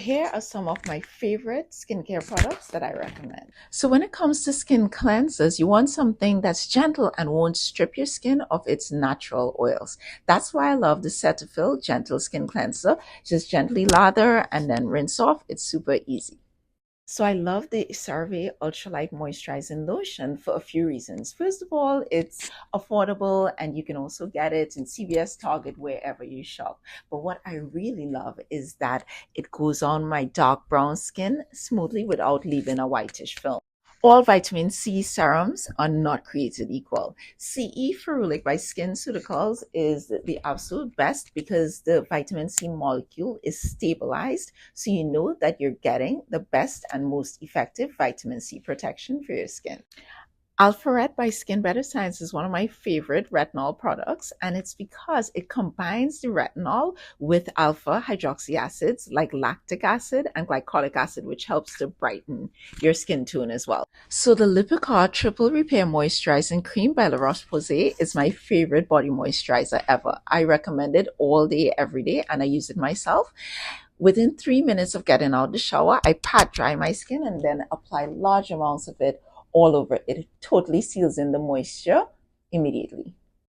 Here are some of my favorite skincare products that I recommend. So when it comes to skin cleansers, you want something that's gentle and won't strip your skin of its natural oils. That's why I love the Cetaphil Gentle Skin Cleanser. Just gently lather and then rinse off. It's super easy. So I love the Cerave Ultralight Moisturizing Lotion for a few reasons. First of all, it's affordable and you can also get it in CVS, Target, wherever you shop. But what I really love is that it goes on my dark brown skin smoothly without leaving a whitish film. All vitamin C serums are not created equal. CE Ferulic by SkinCeuticals is the absolute best because the vitamin C molecule is stabilized, so you know that you're getting the best and most effective vitamin C protection for your skin. AlphaRet by SkinBetter Science is one of my favorite retinol products, and it's because it combines the retinol with alpha hydroxy acids like lactic acid and glycolic acid, which helps to brighten your skin tone as well. So the Lipicard Triple Repair Moisturizing Cream by Roche Posay is my favorite body moisturizer ever. I recommend it all day, every day, and I use it myself. Within 3 minutes of getting out of the shower, I pat dry my skin and then apply large amounts of it all over. It totally seals in the moisture immediately.